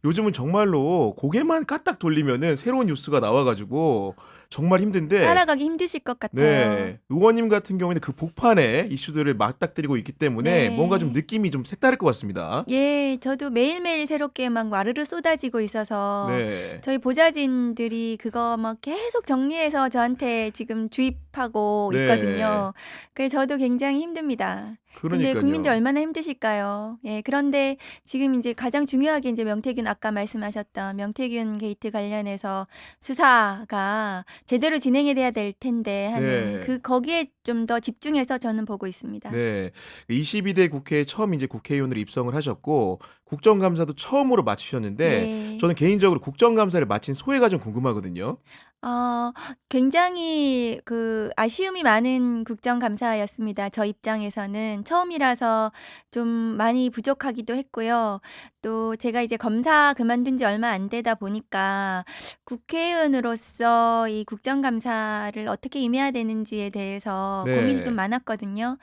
요즘은 정말로 고개만 까딱 돌리면은 새로운 뉴스가 나와 가지고 정말 힘든데 따라가기 힘드실 것 같아요. 네. 의원님 같은 경우에는 그 복판에 이슈들을 맞닥뜨리고 있기 때문에 뭔가 좀 네. 느낌이 좀 색다를 것 같습니다. 예. 저도 매일매일 새롭게 막 와르르 쏟아지고 있어서 네. 저희 보좌진들이 그거 막 계속 정리해서 저한테 지금 주입하고 네. 있거든요. 그래서 저도 굉장히 힘듭니다. 근데 국민들 그러니깐요. 얼마나 힘드실까요? 예. 그런데 지금 인제 가장 중요하게 인제 명태균 아까 말씀하셨던 명태균 게이트 관련해서 수사가 제대로 진행이 돼야 될 텐데 하는 네. 그 거기에 좀 더 집중해서 저는 보고 있습니다. 네. 22대 국회에 처음 이제 국회의원으로 입성을 하셨고 국정감사도 처음으로 맡으셨는데 예. 저는 개인적으로 국정감사를 마친 소회가 좀 궁금하거든요. 어 굉장히 그 아쉬움이 많은 국정감사였습니다. 저 입장에서는 처음이라서 좀 많이 부족하기도 했고요. 또 제가 이제 검사 그만둔 지 얼마 안 되다 보니까 국회의원으로서 이 국정감사를 어떻게 임해야 되는지에 대해서 고민이 좀 네. 많았거든요.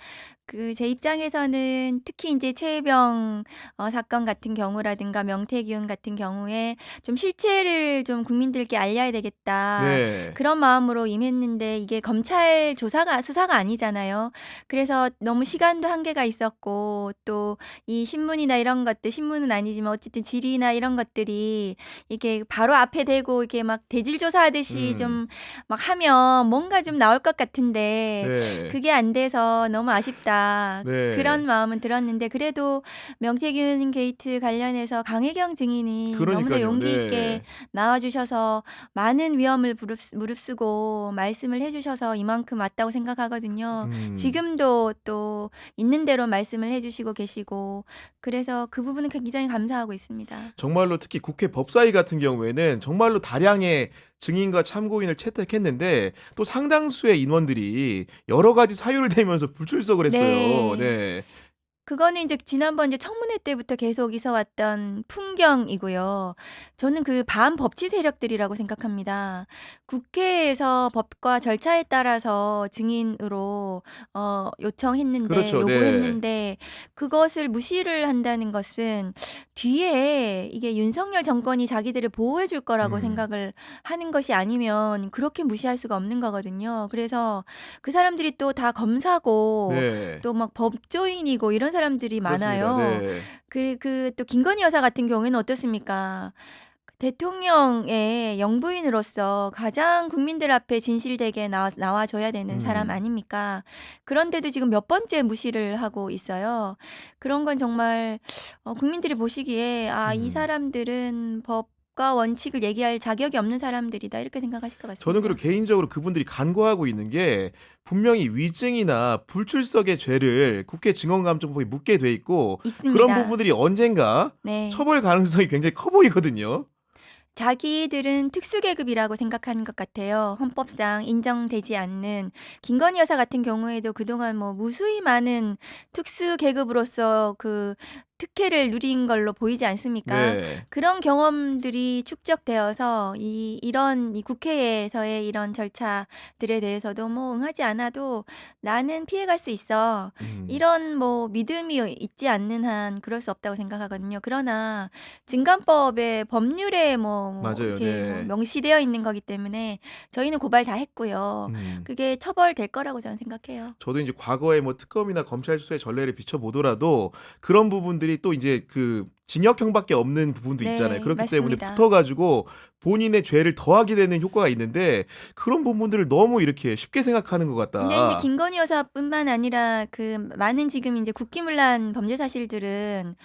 제 입장에서는 특히 인제 최혜병 사건 같은 경우라든가 명태균 같은 경우에 좀 '실체를 좀 국민들께 알려야 되겠다.' 네. 그런 마음으로 임했는데 이게 검찰 조사가 수사가 아니잖아요. 그래서 너무 시간도 한계가 있었고 또 이 신문이나 이런 것들 신문은 아니지만 어쨌든 질의나 이런 것들이 이게 바로 앞에 대고 이렇게 막 대질 조사하듯이 음. 좀 막 하면 뭔가 좀 나올 것 같은데 네. 그게 안 돼서 '너무 아쉽다.' 그런 네. 마음은 들었는데 그래도 명태균 게이트 관련해서 강혜경 증인이 너무나 그러니깐요. 용기 있게 네. 나와 주셔서 많은 위험을 무릅쓰고 말씀을 해 주셔서 이만큼 왔다고 생각하거든요. 음. 지금도 또 있는 대로 말씀을 해 주시고 계시고 그래서 그 부분은 굉장히 감사하고 있습니다. 정말로 특히 국회 법사위 같은 경우에는 정말로 다량의 증인과 참고인을 채택했는데 또 상당수의 인원들이 여러 가지 사유를 대면서 불출석을 했어요. 네. 네. 그거는 인제 지난번 이제 청문회 때부터 계속 있어 왔던 풍경이고요. 저는 그 반법치 세력들이라고 생각합니다. 국회에서 법과 절차에 따라서 증인으로 요청했는데 그렇죠. 네. 요구했는데 그것을 무시를 한다는 것은 뒤에 이게 윤석열 정권이 자기들을 보호해 줄 거라고 음. 생각을 하는 것이 아니면 그렇게 무시할 수가 없는 거거든요. 그래서 그 사람들이 또 다 검사고 네. 또 막 법조인이고 이런 사람들이 그렇습니다. 많아요. 네. 또 김건희 여사 같은 경우에는 어떻습니까? 대통령의 영부인으로서 가장 국민들 앞에 진실되게 나와 줘야 되는 사람 음. 아닙니까? 그런데도 지금 몇 번째 무시를 하고 있어요. 그런 건 정말 국민들이 보시기에 '아 이 음. 사람들은 법과 원칙을 얘기할 자격이 없는 사람들이다.' 이렇게 생각하실 것 저는 그리고 같습니다. 개인적으로 그분들이 간과하고 있는 게 분명히 위증이나 불출석의 죄를 국회 증언감정법에 묻게 돼 있고 그런 있습니다. 부분들이 언젠가 네. 처벌 가능성이 굉장히 커 보이거든요. 자기들은 특수계급이라고 생각하는 것 같아요. 헌법상 인정되지 않는 김건희 여사 같은 경우에도 그동안 뭐 무수히 많은 특수계급으로서 그 특혜를 누린 걸로 보이지 않습니까? 네. 그런 경험들이 축적되어서 이 국회에서의 이런 절차들에 대해서도 뭐 응하지 않아도 '나는 피해갈 수 있어.' 음. 이런 뭐 믿음이 있지 않는 한 그럴 수 없다고 생각하거든요. 그러나 증감법의 법률에 맞아요. 이렇게 네. 명시되어 있는 거기 때문에 저희는 고발 다 했고요. 음. 그게 처벌될 거라고 저는 생각해요. 저도 이제 과거에 뭐 특검이나 검찰 수사의 전례를 비춰 보더라도 그런 부분들이 또 이제 그 징역형밖에 없는 부분도 있잖아요. 네. 그렇기 때문에 맞습니다. 붙어 가지고 본인의 죄를 더하게 되는 효과가 있는데 그런 부분들을 너무 이렇게 쉽게 생각하는 것 근데 인제 같다. 김건희 여사뿐만 아니라 그 많은 지금 인제 국기문란 범죄 사실들은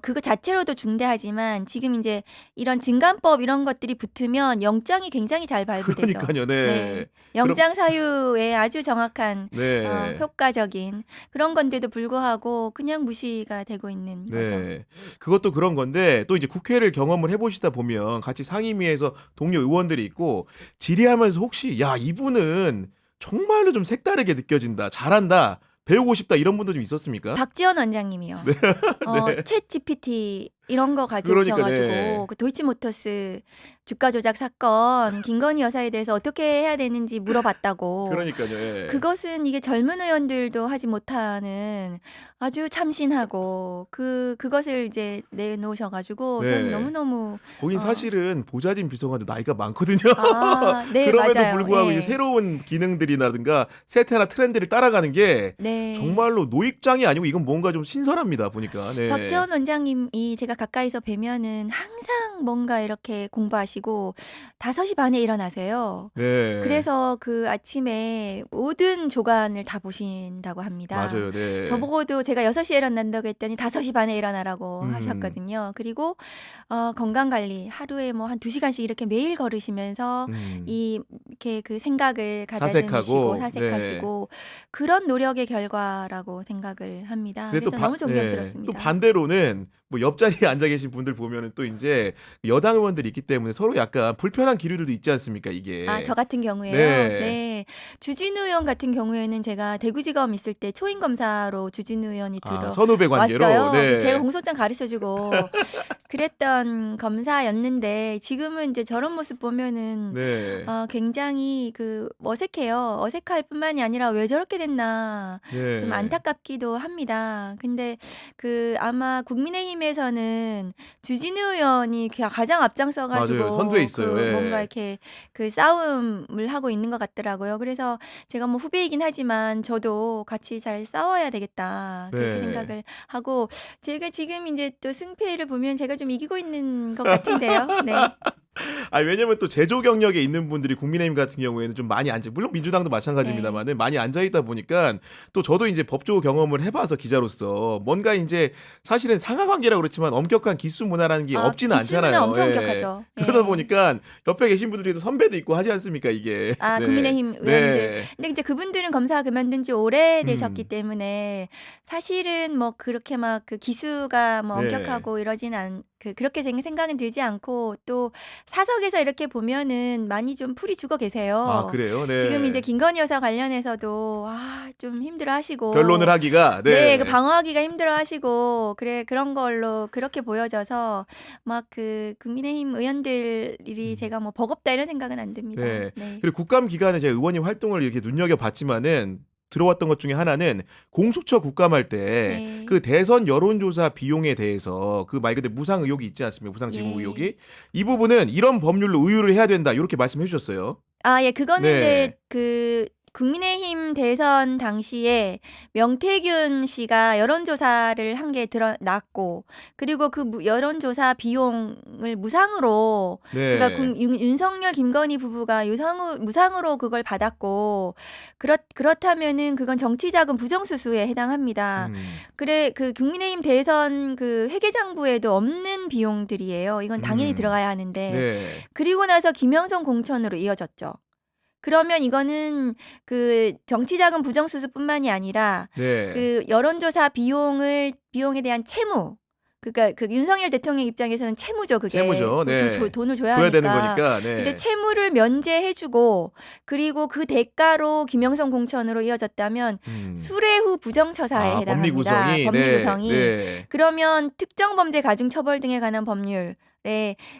그거 자체로도 중대하지만 지금 인제 이런 증감법 이런 것들이 붙으면 영장이 굉장히 잘 발부되죠. 그러니깐요. 네. 네. 그럼 영장 사유에 아주 정확한 네. 효과적인 그런 건데도 불구하고 그냥 무시가 되고 있는 거죠. 네. 그것도 그런 건데 또 이제 국회를 경험을 해 보시다 보면 같이 상임위에서 동료 의원들이 있고 질의하면서 혹시 '야 이분은 정말로 좀 색다르게 느껴진다. 잘한다. 배우고 싶다.' 이런 분도 좀 있었습니까? 박지원 원장님이요. 네. 네. 챗GPT에 이런 거 그러니까 가져오셔가지고 네. 그 도이치모터스 주가 조작 사건 김건희 여사에 대해서 어떻게 해야 되는지 물어봤다고. 그러니까요. 예. 그것은 이게 젊은 의원들도 하지 못하는 아주 참신하고 그것을 이제 내놓으셔가지고 저는 네. 너무너무 거긴 어, 사실은 보좌진 비서관도 나이가 많거든요. 네, 그럼에도 맞아요. 불구하고 이제 예. 새로운 기능들이라든가 세태나 트렌드를 따라가는 게 네. 정말로 노익장이 아니고 이건 뭔가 좀 신선합니다. 보니까. 네. 박지원 원장님이 제가 가까이서 뵈면은 항상 뭔가 이렇게 공부하시고 5시 반에 일어나세요. 네. 그래서 그 아침에 모든 조간을 다 보신다고 합니다. 맞아요. 네. 저보고도 제가 6시에 일어난다고 했더니 5시 반에 일어나라고 하셨거든요. 그리고 건강 관리 하루에 뭐 한 2시간씩 이렇게 매일 걸으시면서 이렇게 그 생각을 가다듬으시고 사색하고. 네. 사색하시고 그런 노력의 결과라고 생각을 합니다. 근데 그래서 너무 네. 또 존경스럽습니다. 반대로는 뭐 옆자리에 앉아 계신 분들 보면은 또 이제 여당 의원들이 있기 때문에 서로 약간 불편한 기류들도 있지 않습니까, 이게. 저 같은 경우에요. 네. 네. 주진우 의원 같은 경우에는 제가 대구지검 있을 때 초임 검사로 주진우 의원이 선후배 관계로. 왔어요. 네. 제가 공소장 가르쳐주고 그랬던 검사였는데 지금은 이제 저런 모습 보면은 네. 굉장히 그 어색해요. 어색할 뿐만이 아니라 왜 저렇게 됐나 네. 좀 안타깝기도 합니다. 근데 그 아마 국민의힘에서는 주진우 의원이 가장 앞장서가지고 맞아요. 선두에 있어요. 예. 뭔가 이렇게 그 싸움을 하고 있는 것 같더라고요. 그래서 제가 뭐 후배이긴 하지만 저도 같이 잘 싸워야 되겠다 그렇게 네. 생각을 하고 제가 지금 이제 또 승패를 보면 제가 좀 이기고 있는 것 같은데요. 네. 왜냐면 또 제조 경력에 있는 분들이 국민의힘 같은 경우에는 좀 많이 물론 민주당도 마찬가지입니다만은 많이 앉아 있다 보니까 또 저도 이제 법조 경험을 해봐서 기자로서 뭔가 이제 사실은 상하 관계라고 그렇지만 엄격한 기수 문화라는 게 없지는 기수는 않잖아요. 엄청 예. 엄격하죠. 그러다 예. 보니까 옆에 계신 분들이 또 선배도 있고 하지 않습니까, 이게. 네. 국민의힘 의원들. 네. 근데 이제 그분들은 검사 그만둔 지 오래되셨기 음. 때문에 사실은 뭐 그렇게 막 그 기수가 뭐 네. 엄격하고 이러진 그렇게 생각은 들지 않고 또 사석에서 이렇게 보면은 많이 좀 풀이 죽어 계세요. 그래요? 네. 지금 이제 김건희 여사 관련해서도 좀 힘들어하시고 변론을 하기가. 네, 그 방어하기가 힘들어하시고 그런 걸로 그렇게 보여져서 막 그 국민의힘 의원들이 제가 뭐 버겁다 이런 생각은 안 듭니다. 네. 네. 그리고 국감 기간에 제가 의원님 활동을 이렇게 눈여겨봤지만은 들어왔던 것 중에 하나는 공수처 국감할 때 네. 그 대선 여론조사 비용에 대해서 그 말 그대로 무상 의혹이 있지 않습니까? 무상 지급 예. 의혹이. 이 부분은 이런 법률로 의율을 해야 된다. 이렇게 말씀해 주셨어요. 예, 그거는 네. 이제 그 국민의힘 대선 당시에 명태균 씨가 여론조사를 한 게 드러났고 그리고 그 여론조사 비용을 무상으로 네. 그러니까 윤석열 김건희 부부가 무상으로 그걸 받았고 그렇다면은 그건 정치자금 부정수수에 해당합니다. 그래 그 국민의힘 대선 그 회계장부에도 없는 비용들이에요. 이건 당연히 들어가야 하는데 네. 그리고 나서 김영선 공천으로 이어졌죠. 그러면 이거는 그 정치자금 부정수수뿐만이 아니라 네. 그 여론조사 비용에 대한 채무. 그러니까 그 윤석열 대통령 입장에서는 채무죠, 그게. 채무죠. 네. 돈을 줘야 줘야 하니까. 되는 거니까. 네. 근데 채무를 면제해주고 그리고 그 대가로 김영선 공천으로 이어졌다면 수뢰 후 부정처사에 해당합니다. 법리 구성이. 네. 그러면 특정범죄 가중처벌 등에 관한 법률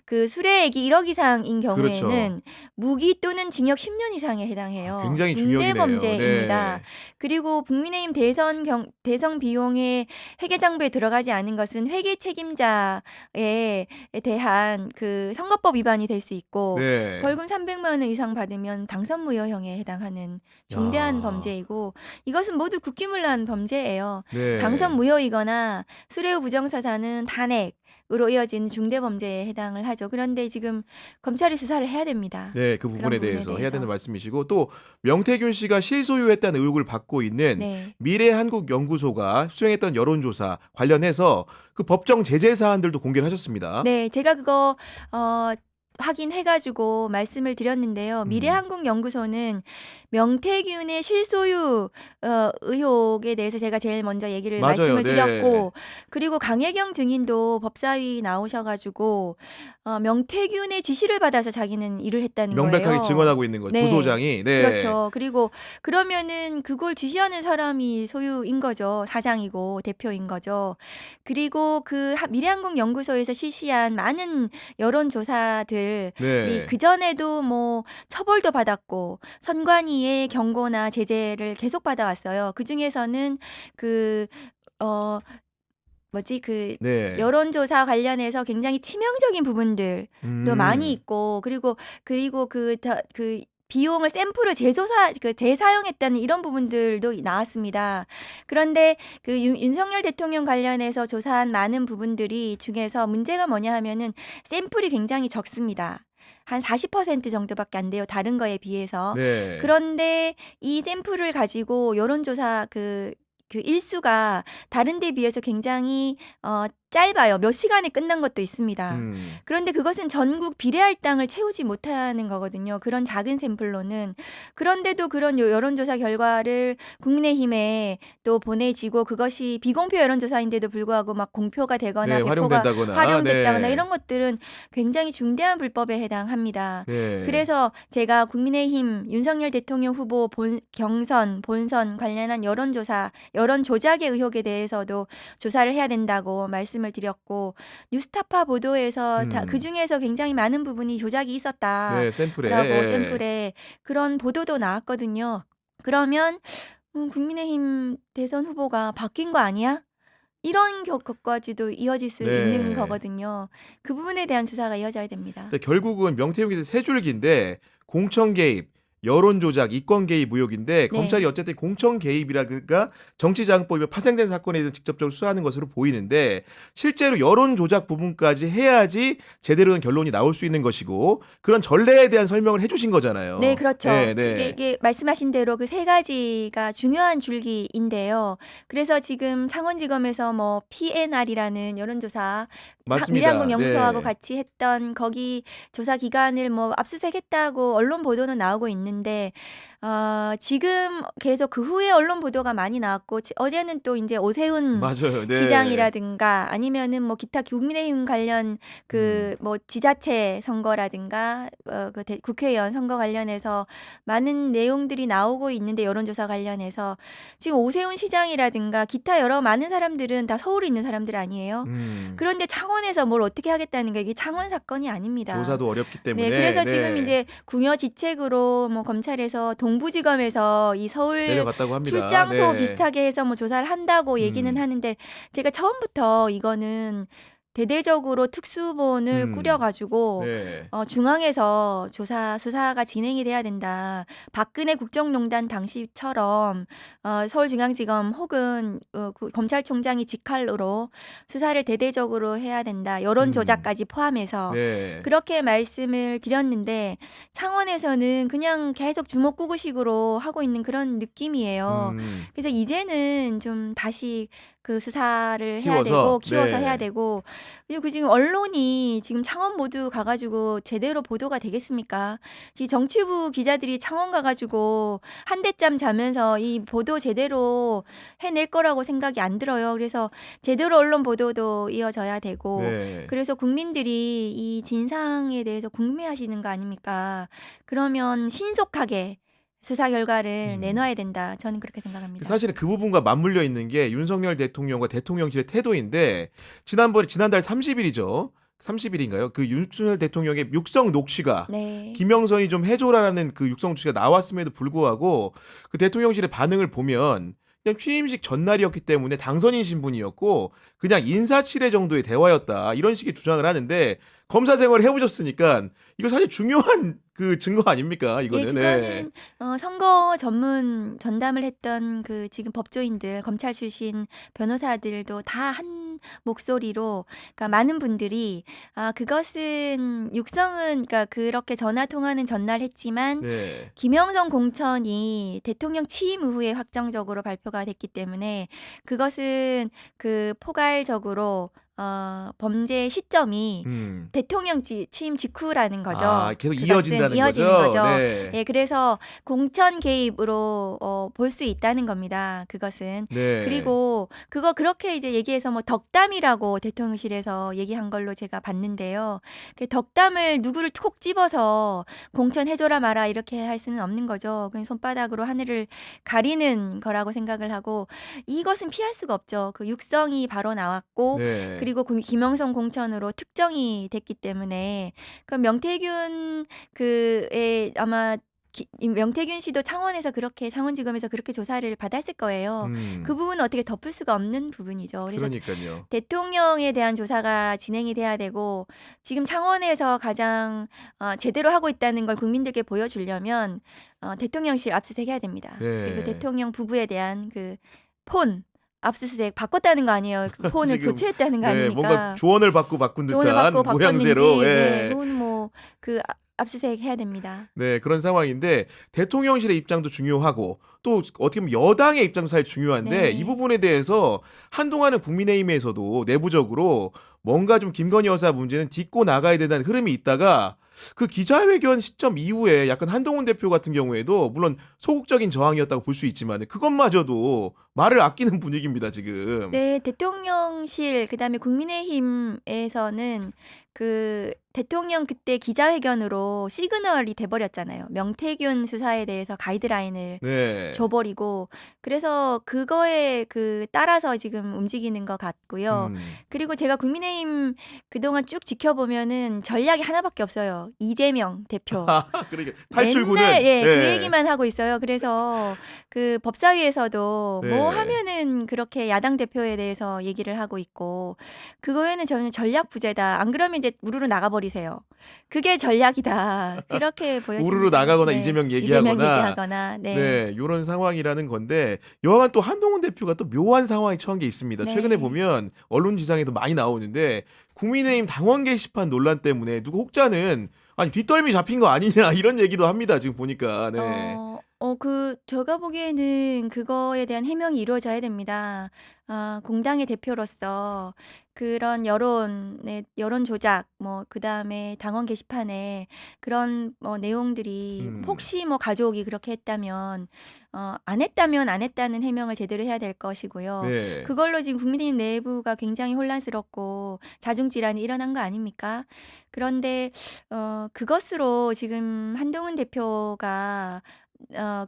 그 수뢰액이 1억 이상인 경우에는 그렇죠. 무기 또는 징역 10년 이상에 해당해요. 굉장히 중대범죄입니다. 네. 그리고 국민의힘 대선 비용에 회계장부에 들어가지 않은 것은 회계 책임자에 대한 그 선거법 위반이 될 수 있고 네. 벌금 300만 원 이상 받으면 당선 무효형에 해당하는 중대한 범죄이고 이것은 모두 국기문란 범죄예요. 네. 당선 무효이거나 수뢰 후 부정사사는 단액으로 이어지는 중대범죄에 해당을 하죠. 그런데 지금 검찰이 수사를 해야 됩니다. 네, 그 부분에 대해서 해야 되는 말씀이시고 또 명태균 씨가 실소유했다는 의혹을 받고 있는 네. 미래한국연구소가 수행했던 여론조사 관련해서 그 법정 제재 사안들도 공개를 하셨습니다. 네, 제가 그거 확인해 가지고 말씀을 드렸는데요. 음. 미래한국연구소는 명태균의 실소유 의혹에 대해서 제가 제일 먼저 얘기를 맞아요. 말씀을 네. 드렸고, 그리고 강혜경 증인도 법사위 나오셔 가지고 명태균의 지시를 받아서 자기는 일을 했다는 명백하게 거예요. 증언하고 있는 거죠. 네. 부소장이. 네. 그렇죠. 그리고 그러면은 그걸 지시하는 사람이 소유인 거죠. 사장이고 대표인 거죠. 그리고 그 미래한국연구소에서 실시한 많은 여론조사들이 네. 그전에도 뭐 처벌도 받았고 선관위의 경고나 제재를 계속 받아왔어요. 그중에서는 그 네. 여론조사 관련해서 굉장히 치명적인 부분들도 많이 있고, 그리고 그 비용을 샘플을 재사용했다는 이런 부분들도 나왔습니다. 그런데 그 윤석열 대통령 관련해서 조사한 많은 부분들이 중에서 문제가 뭐냐 하면은 샘플이 굉장히 적습니다. 한 40% 정도밖에 안 돼요. 다른 거에 비해서. 네. 그런데 이 샘플을 가지고 여론조사 그 일수가 다른 데 비해서 굉장히 짧아요. 몇 시간에 끝난 것도 있습니다. 그런데 그것은 전국 비례할당을 채우지 못하는 거거든요. 그런 작은 샘플로는. 그런데도 그런 여론조사 결과를 국민의힘에 또 보내지고, 그것이 비공표 여론조사인데도 불구하고 막 공표가 되거나 네, 배포가 활용됐다거나 네. 이런 것들은 굉장히 중대한 불법에 해당합니다. 네. 그래서 제가 국민의힘 윤석열 대통령 후보 경선, 본선 관련한 여론조사, 여론 조작의 의혹에 대해서도 조사를 해야 된다고 말씀을 드렸고, 뉴스타파 보도에서 그 중에서 굉장히 많은 부분이 조작이 있었다라고 네, 샘플에 그런 보도도 나왔거든요. 그러면 국민의힘 대선 후보가 바뀐 거 아니야? 이런 것까지도 이어질 수 네. 있는 거거든요. 그 부분에 대한 수사가 이어져야 됩니다. 근데 결국은 명태균이 세 줄기인데 공천 개입, 여론 조작, 이권 개입 의혹인데 검찰이 어쨌든 공천 개입이라든가 정치자금법이 파생된 사건에 대해서 직접적으로 수사하는 것으로 보이는데, 실제로 여론 조작 부분까지 해야지 제대로 된 결론이 나올 수 있는 것이고, 그런 전례에 대한 설명을 해주신 거잖아요. 네, 그렇죠. 네. 이게 말씀하신 대로 그 세 가지가 중요한 줄기인데요. 그래서 지금 창원지검에서 뭐 PNR이라는 여론조사 맞습니다. 미래한국연구소하고 네. 같이 했던 거기 조사 기관을 뭐 압수수색했다고 언론 보도는 나오고 있는데, 지금 계속 그 후에 언론 보도가 많이 나왔고, 어제는 또 이제 오세훈 맞아요. 네. 시장이라든가 아니면은 뭐 기타 국민의힘 관련 뭐 지자체 선거라든가 국회의원 선거 관련해서 많은 내용들이 나오고 있는데, 여론조사 관련해서 지금 오세훈 시장이라든가 기타 여러 많은 사람들은 다 서울에 있는 사람들 아니에요. 그런데 창원에서 뭘 어떻게 하겠다는 게, 이게 창원 사건이 아닙니다. 조사도 어렵기 때문에. 네, 그래서 지금 이제 궁여지책으로 뭐 검찰에서 동부지검에서 이 서울 내려갔다고 합니다. 출장소 네. 비슷하게 해서 뭐 조사를 한다고 얘기는 하는데, 제가 처음부터 이거는 대대적으로 특수본을 꾸려가지고 네. 중앙에서 수사가 진행이 돼야 된다. 박근혜 국정농단 당시처럼 서울중앙지검 혹은 검찰총장이 직할로 수사를 대대적으로 해야 된다. 여론 조작까지 포함해서. 네. 그렇게 말씀을 드렸는데, 창원에서는 그냥 계속 주먹구구식으로 하고 있는 그런 느낌이에요. 그래서 이제는 좀 다시 그 수사를 해야 되고, 키워서 해야 되고, 그리고 지금 언론이 지금 창원 모두 가가지고 제대로 보도가 되겠습니까? 지금 정치부 기자들이 창원 가가지고 한대짬 자면서 이 보도 제대로 해낼 거라고 생각이 안 들어요. 그래서 제대로 언론 보도도 이어져야 되고, 그래서 국민들이 이 진상에 대해서 궁금해하시는 거 아닙니까? 그러면 신속하게 수사 결과를 내놔야 된다. 저는 그렇게 생각합니다. 사실은 그 부분과 맞물려 있는 게 윤석열 대통령과 대통령실의 지난달 30일이죠. 30일인가요? 그 윤석열 대통령의 육성 녹취가 김영선이 좀 해줘라는 그 육성 녹취가 나왔음에도 불구하고 그 대통령실의 반응을 보면 그냥 취임식 전날이었기 때문에 당선인 신분이었고 그냥 인사치레 정도의 대화였다, 이런 식의 주장을 하는데, 검사 생활을 해보셨으니까 이거 사실 중요한 그 증거 아닙니까? 이거는. 그거는 선거 전문 전담을 했던 그 지금 법조인들, 검찰 출신 변호사들도 다 한 목소리로, 그러니까 많은 분들이 그것은 육성은, 그러니까 그렇게 전화 통화는 전날 했지만 김영선 공천이 대통령 취임 이후에 확정적으로 발표가 됐기 때문에 그것은 그 포괄적으로 범죄 시점이 음. 대통령 취임 직후라는 거죠. 아, 계속 그것은 이어진다는 이어지는 거죠? 거죠. 네. 예, 그래서 공천 개입으로 볼 수 있다는 겁니다. 그것은. 네. 그리고 그거 그렇게 이제 얘기해서 뭐 덕담이라고 대통령실에서 얘기한 걸로 제가 봤는데요. 그 덕담을 누구를 콕 집어서 공천해줘라 마라 이렇게 할 수는 없는 거죠. 그냥 손바닥으로 하늘을 가리는 거라고 생각을 하고 이것은 피할 수가 없죠. 그 육성이 바로 나왔고 네. 그리고 김영선 공천으로 특정이 됐기 때문에 그 명태균 그의 아마 이 명태균 씨도 창원지검에서 그렇게 조사를 받았을 거예요. 그 부분은 어떻게 덮을 수가 없는 부분이죠. 그래서 그러니까요. 대통령에 대한 조사가 진행이 돼야 되고 지금 창원에서 가장 제대로 하고 있다는 걸 국민들께 보여주려면 대통령실 압수수색해야 됩니다. 네. 그리고 대통령 부부에 대한 그 폰 압수수색 바꿨다는 거 아니에요. 그 폰을 지금 교체했다는 거 네, 아닙니까? 뭔가 조언을 받고 바꾼 조언을 듯한 받고 모양새로. 바꿨는지 예. 네, 그건 뭐 그 압수수색 해야 됩니다. 네, 그런 상황인데 대통령실의 입장도 중요하고 또 어떻게 보면 여당의 입장도 사실 중요한데 네. 이 부분에 대해서 한동안은 국민의힘에서도 내부적으로 뭔가 좀 김건희 여사 문제는 딛고 나가야 된다는 흐름이 있다가 그 기자회견 시점 이후에 약간 한동훈 대표 같은 경우에도 물론 소극적인 저항이었다고 볼 수 있지만 그것마저도 말을 아끼는 분위기입니다, 지금. 네, 대통령실 그다음에 국민의힘에서는 그 대통령 그때 기자회견으로 시그널이 돼버렸잖아요. 명태균 수사에 대해서 가이드라인을 네. 줘버리고 그래서 그거에 따라서 지금 움직이는 것 같고요. 음. 그리고 제가 국민의힘 그동안 쭉 지켜보면은 전략이 하나밖에 없어요. 이재명 대표. 그러니까 탈출구는 맨날 그 네. 얘기만 하고 있어요. 그래서 그 법사위에서도 네. 뭐 하면은 그렇게 야당 대표에 대해서 얘기를 하고 있고 그거에는 저는 전략 부재다. 안 그러면 이제 우르르 나가버리세요. 그게 전략이다. 그렇게 보여집니다. 우르르 나가거나 네. 이재명 이재명 얘기하거나 얘기하거나 네. 네, 요런 상황이라는 건데 여하간 또 한동훈 대표가 또 묘한 상황에 처한 게 있습니다. 네. 최근에 보면 언론 지상에도 많이 나오는데 국민의힘 당원 게시판 논란 때문에 누구 혹자는 아니 뒷덜미 잡힌 거 아니냐 이런 얘기도 합니다. 지금 보니까. 네. 제가 보기에는 그거에 대한 해명이 이루어져야 됩니다. 공당의 대표로서 그런 여론 조작, 그다음에 당원 게시판에 그런 내용들이 혹시 가족이 그렇게 했다면, 안 했다면 안 했다는 해명을 제대로 해야 될 것이고요. 네. 그걸로 지금 국민의힘 내부가 굉장히 혼란스럽고 자중질환이 일어난 거 아닙니까? 그런데, 그것으로 지금 한동훈 대표가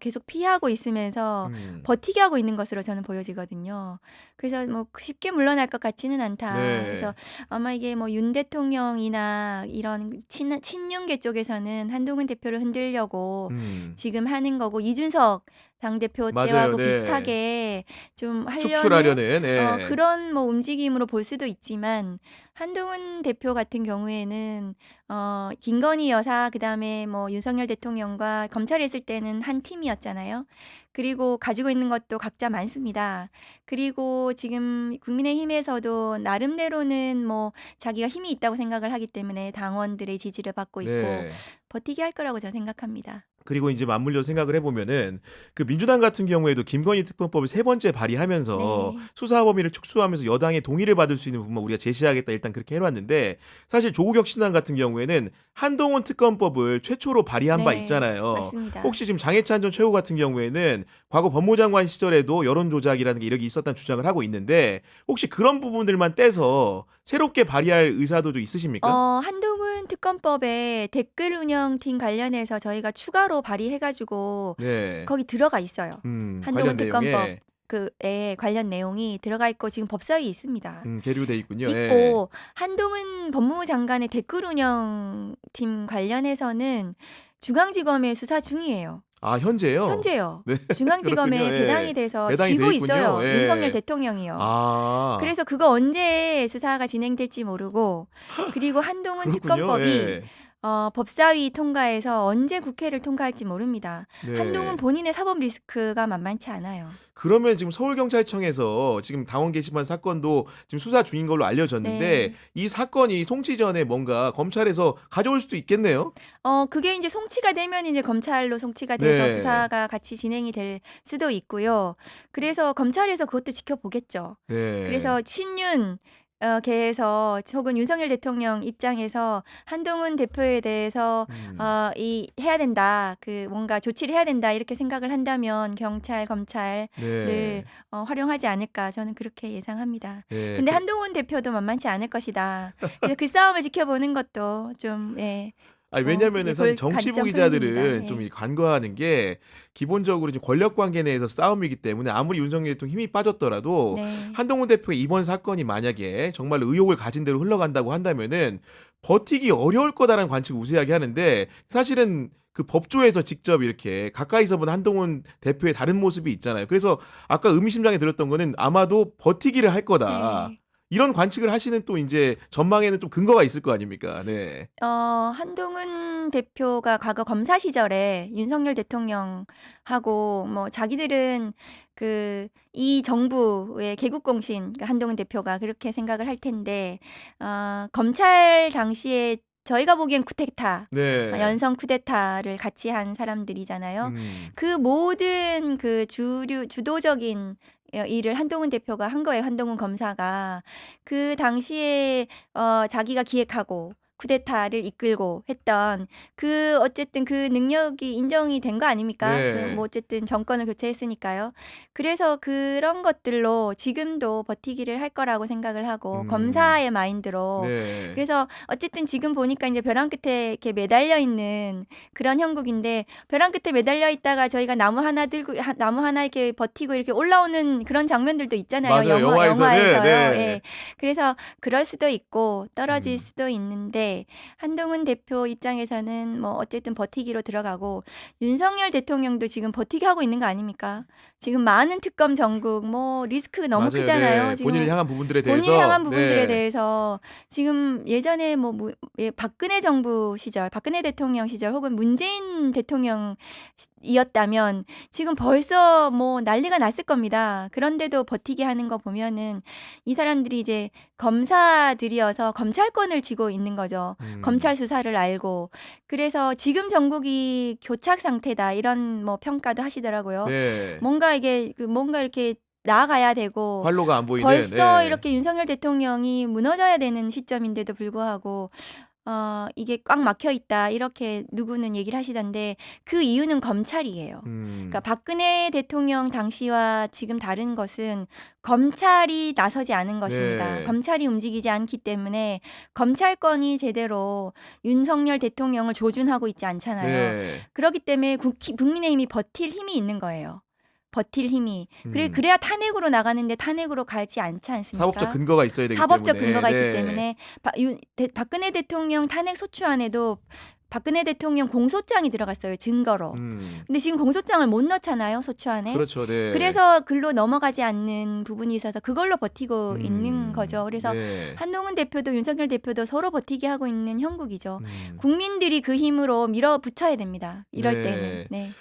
계속 피하고 있으면서 버티게 하고 있는 것으로 저는 보여지거든요. 그래서 쉽게 물러날 것 같지는 않다. 네. 그래서 아마 이게 윤 대통령이나 이런 친윤계 쪽에서는 한동훈 대표를 흔들려고 지금 하는 거고 이준석 당대표 맞아요. 때하고 네. 비슷하게 좀 하려는 축출하려는 네. 그런 움직임으로 볼 수도 있지만 한동훈 대표 같은 경우에는 김건희 여사 그다음에 윤석열 대통령과 검찰에 있을 때는 한 팀이었잖아요. 그리고 가지고 있는 것도 각자 많습니다. 그리고 지금 국민의힘에서도 나름대로는 자기가 힘이 있다고 생각을 하기 때문에 당원들의 지지를 받고 있고 네. 버티게 할 거라고 저는 생각합니다. 그리고 이제 맞물려 생각을 해보면은 그 민주당 같은 경우에도 김건희 특검법을 3번째 발의하면서 네. 수사 범위를 축소하면서 여당의 동의를 받을 수 있는 부분만 우리가 제시하겠다 일단 그렇게 해놨는데 사실 조국 혁신당 같은 경우에는 한동훈 특검법을 최초로 발의한 바 네, 있잖아요. 맞습니다. 혹시 지금 장해찬 전 최고 같은 경우에는 과거 법무장관 시절에도 여론 조작이라는 게 이렇게 있었다는 주장을 하고 있는데 혹시 그런 부분들만 떼서 새롭게 발의할 의사도 좀 있으십니까? 한동훈 특검법에 댓글 운영팀 관련해서 저희가 추가로 발의해가지고 네. 거기 들어가 있어요. 한동훈 관련 특검법 내용에 그에 관련 내용이 들어가 있고 지금 법사위에 있습니다. 계류돼 있군요. 예. 있고 한동훈 법무부 장관의 댓글 운영팀 관련해서는 중앙지검에 수사 중이에요. 아, 현재요? 현재요. 네. 중앙지검에 그렇군요. 예. 배당이 돼서 배당이 쥐고 돼 있군요. 있어요. 예. 윤석열 대통령이요. 아. 그래서 그거 언제 수사가 진행될지 모르고 그리고 한동훈 그렇군요. 특검법이 예. 법사위 통과해서 언제 국회를 통과할지 모릅니다. 네. 한동훈 본인의 사법 리스크가 만만치 않아요. 그러면 지금 서울경찰청에서 지금 당원 게시판 사건도 지금 수사 중인 걸로 알려졌는데 네. 이 사건이 송치 전에 뭔가 검찰에서 가져올 수도 있겠네요. 그게 이제 송치가 되면 이제 검찰로 송치가 돼서 네. 수사가 같이 진행이 될 수도 있고요. 그래서 검찰에서 그것도 지켜보겠죠. 네. 그래서 친윤 계에서 혹은 윤석열 대통령 입장에서 한동훈 대표에 대해서 이 해야 된다. 그 뭔가 조치를 해야 된다. 이렇게 생각을 한다면 경찰, 검찰을 네. 활용하지 않을까 저는 그렇게 예상합니다. 네. 근데 한동훈 대표도 만만치 않을 것이다. 그래서 그 싸움을 지켜보는 것도 좀 아니 예, 왜냐면은 사실 볼 정치부 관점 기자들은 포인트입니다. 좀 예. 이 간과하는 게 기본적으로 이제 권력 관계 내에서 싸움이기 때문에 아무리 윤석열 대통령 힘이 빠졌더라도 네. 한동훈 대표의 이번 사건이 만약에 정말 의혹을 가진 대로 흘러간다고 한다면은 버티기 어려울 거다라는 관측을 우세하게 하는데 사실은 그 법조에서 직접 이렇게 가까이서 본 한동훈 대표의 다른 모습이 있잖아요. 그래서 아까 의미심장에 들었던 거는 아마도 버티기를 할 거다. 네. 이런 관측을 하시는 또 이제 전망에는 좀 근거가 있을 거 아닙니까? 네. 한동훈 대표가 과거 검사 시절에 윤석열 대통령하고 뭐 자기들은 이 정부의 개국공신, 그러니까 한동훈 대표가 그렇게 생각을 할 텐데, 검찰 당시에 저희가 보기엔 쿠데타, 네. 연성 쿠데타를 같이 한 사람들이잖아요. 음. 그 모든 그 주도적인 일을 한동훈 대표가 한 거예요. 한동훈 검사가. 그 당시에 자기가 기획하고 쿠데타를 이끌고 했던 어쨌든 그 능력이 인정이 된 거 아닙니까? 네. 뭐 어쨌든 정권을 교체했으니까요. 그래서 그런 것들로 지금도 버티기를 할 거라고 생각을 하고 검사의 마인드로. 네. 그래서 어쨌든 지금 보니까 이제 벼랑 끝에 이렇게 매달려 있는 그런 형국인데, 벼랑 끝에 매달려 있다가 저희가 나무 하나 들고 나무 하나 이렇게 버티고 이렇게 올라오는 그런 장면들도 있잖아요. 맞아요. 영화에서는. 영화에서요. 네. 예. 그래서 그럴 수도 있고 떨어질 음. 수도 있는데, 한동훈 대표 입장에서는 뭐 어쨌든 버티기로 들어가고, 윤석열 대통령도 지금 버티기 하고 있는 거 아닙니까? 지금 많은 특검 전국 뭐 리스크가 너무 맞아요. 크잖아요. 네. 지금 본인을 향한 부분들에 대해서. 본인을 향한 부분들에 네. 대해서 지금 예전에 박근혜 정부 시절, 박근혜 대통령 시절 혹은 문재인 대통령이었다면 지금 벌써 뭐 난리가 났을 겁니다. 그런데도 버티기 하는 거 보면은 이 사람들이 이제 검사들이어서 검찰권을 쥐고 있는 거죠. 검찰 수사를 알고. 그래서 지금 전국이 교착 상태다, 이런 뭐 평가도 하시더라고요. 네. 뭔가 이렇게 나아가야 되고 활로가 안 보이는. 벌써 네. 이렇게 윤석열 대통령이 무너져야 되는 시점인데도 불구하고 이게 꽉 막혀 있다, 이렇게 누구는 얘기를 하시던데, 그 이유는 검찰이에요. 그러니까 박근혜 대통령 당시와 지금 다른 것은 검찰이 나서지 않은 것입니다. 네. 검찰이 움직이지 않기 때문에 검찰권이 제대로 윤석열 대통령을 조준하고 있지 않잖아요. 네. 그렇기 때문에 국민의힘이 버틸 힘이 있는 거예요. 버틸 힘이. 그래야 탄핵으로 나가는데 탄핵으로 가지 않지 않습니까? 사법적 근거가 있어야 되기 사법적 때문에. 근거가 네. 있기 때문에 박근혜 대통령 탄핵 소추안에도 박근혜 대통령 공소장이 들어갔어요, 증거로. 근데 지금 공소장을 못 넣잖아요, 소추안에. 그렇죠. 네. 그래서 글로 넘어가지 않는 부분이 있어서 그걸로 버티고 있는 거죠. 그래서 네. 한동훈 대표도 윤석열 대표도 서로 버티기 하고 있는 형국이죠. 음. 국민들이 그 힘으로 밀어붙여야 됩니다, 이럴 네. 때는. 네.